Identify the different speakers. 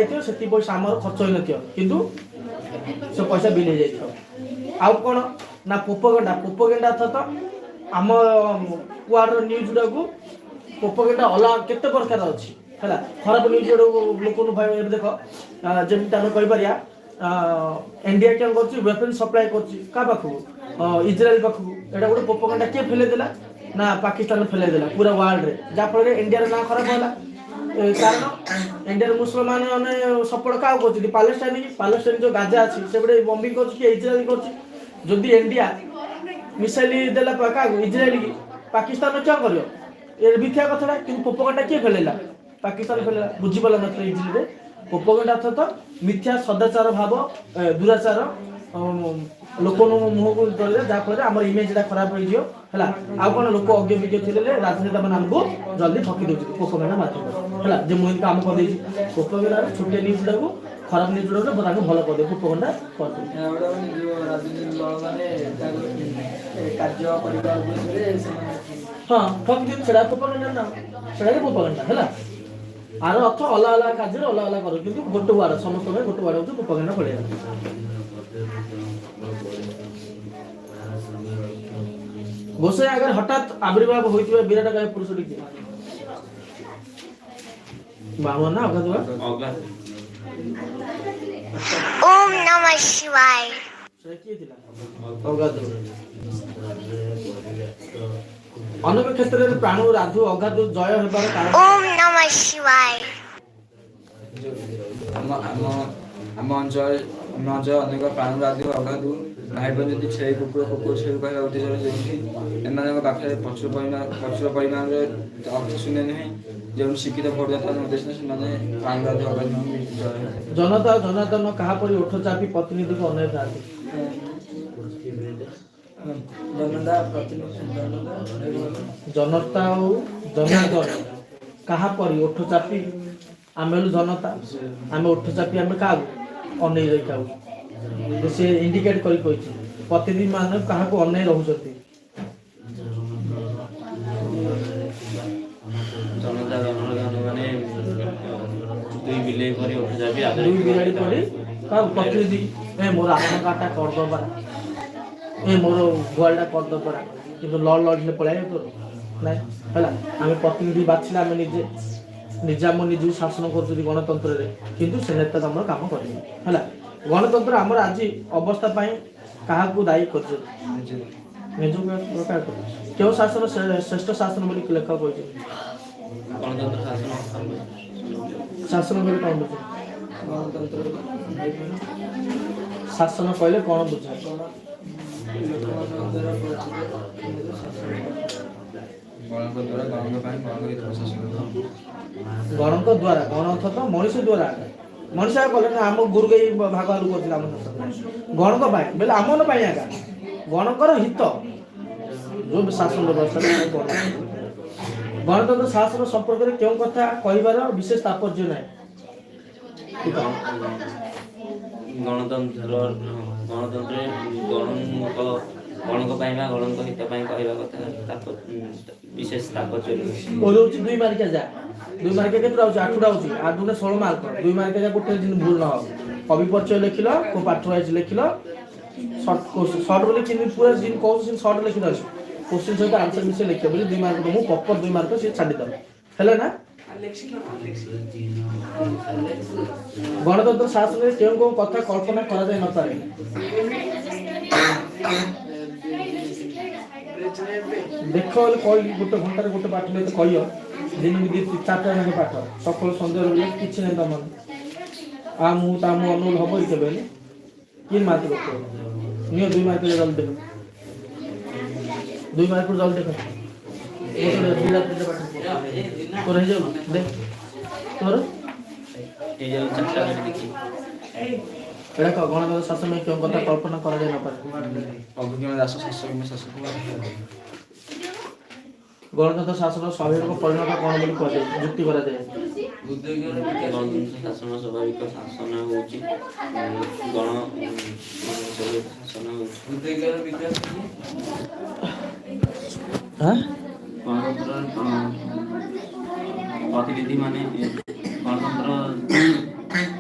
Speaker 1: से पैसा आम खर्च हो किंतु से पैसा बिल हो आउ कौन ना पोपगेंडा पोपगेंडा अर्थ तो आम कुआर न्यूज गुड़ा को पोपगेंडा अलग केते प्रकार अच्छी है खराब न्यूज लोक भाई देख जमी आम कहीपर इंडिया क्या कर वेपन सप्लाई कर इज्राएल पाखक एटा गोटे पोपगेंडा किए फेलेदेला ना पाकिस्तान फेलेदेला पूरा वर्ल्ड रे जहाँफल इंडिया ना खराब है कारण इंडिया मुसलमान मैंने सपोर्ट क्या कर पालेस्टाइन जो गाजा अच्छी से बम्बिंग कर इज्राएल कर इंडिया मिसाइल देला क्या इज्राएल की पाकिस्तान क्या कर मिथ्या कथा कि पोपगेंडा किए फेलेला पाकिस्तान फेलेला बुझीपाल न इजिली पोपगेंडा अर्थ तो मिथ्या सदाचार भाव दुराचार लोक मुह को जहाँफल आम इमेजटा खराब है आउ कौन लोक अज्ञ विज्ञ थे राजनेता मैंने आमको जल्दी ठकी दे पोपगेंडा माध्यम है जो मुझे काम कर पोपगेंडा छोटे न्यूज गुड़ा को खराब न्यूज गुड़ा को भल कर पोपगेंडा हाँ ठकी दे पोपगेंडा ना से पोपगेंडा है आर अर्थ अलग अलग कार्य अलग अलग कर कि गोटे वार्ड समस्त गोटे वार्ड हूँ पोपगेंडा पड़ेगा गोसाई अगर हठात आविर्भाव होता विराट काय पुरुष बामन ना अगाधुआ
Speaker 2: ओम नमः शिवाय
Speaker 1: से की थिला अगाधु अनेक क्षेत्र में प्राणु राधु अगाधु जय हेबार कारण
Speaker 2: ओम नमः शिवाय
Speaker 3: आम अंचल अनेक प्राणु राधु अगाधु भाई बहन जब छे कुकुर कुकुर छे कहला उद्देश्य एम पाखे प्रचुर परिमाण शुने नुहे जो शिक्षित भोटदाता उद्देश्य से प्राणु राधु अगाधु
Speaker 1: जनता जनार्दन कहा परी उठ चापी प्रतिनिधि को अनेक जाती जनता जनार्दन कहा परी उठ चापी आम जनता आम उठ चापी आम क्या अनै रही से इंडिकेट कर प्रतिनिधि मान क्या अनै रोचे दुई बिराड़ी पड़ी प्रतिनिधि ए मोर आधार कार्डटा करदे ए मोर गुआलटा करदे पड़ा कि लड़ने पड़े तो ना है आम प्रतिनिधि बाछिले आम निजे निजे आम निज शासन कर गणतंत्र किंतु से नेता आम कम कर गणतंत्र आमर आज अवस्था क्या दायी कर क्यों शासन श्रेष्ठ शासन बोली लेखक शासन बोले कौन बुझे शासन कहले कौन बुझे गणक द्वारा गण अर्थ तो मनुष्य द्वारा मनुष्य कले ना आम गुरु गई भाग आलू कर गणक बोले आमन आगा गणकर हित जो शासन व्यवस्था गणतंत्र शासन संपर्क में क्यों कथा कहबार विशेष तात्पर्य ना
Speaker 4: गणतंत्र गणक गणक हित कहवा कथा विशेष तात्पर्य
Speaker 1: दुई मार्किया जा दुई मार्किया केते रहउछ 8टा होछि 8 ने 16 मार्क दुई मार्किया जा गोटे दिन भूल न हो कवि परिचय लिखिलो को पाठ वाइज लिखिलो शॉर्ट बोले कि पूरा दिन कोन दिन शॉर्ट लिखिलो क्वेश्चन सहित आंसर मिसे लिखियो बोले 2 मार्क मु प्रॉपर 2 मार्क से छाडी दम हैला ना गणतंत्र शासन में केउ को कथा कल्पना करा जाय न पारे देख कही गोटे घंटे गोटे पाठ में कह दिन भी 4टा जाके पाठ सकाल सन्ध्या बोले किसी नहीं तुम आ मुझे अनुल हम के कि मार्क रख नियो 2 मार्क जल्दी देख 2 मार्क जल्दी देख तोर देख तोर एड़ा गणतंत्र शासन में क्यों कथा कल्पना करा जाय न पारे
Speaker 3: दास शासक
Speaker 1: गणतंत्र शासन स्वाभाविक परिणाम कौन बोली कह जुक्ति करा जाए
Speaker 4: गणतंत्र शासन स्वाभाविक शासन होची गण शासन होची
Speaker 1: हां
Speaker 4: गणतंत्र प्रतिनिधि माने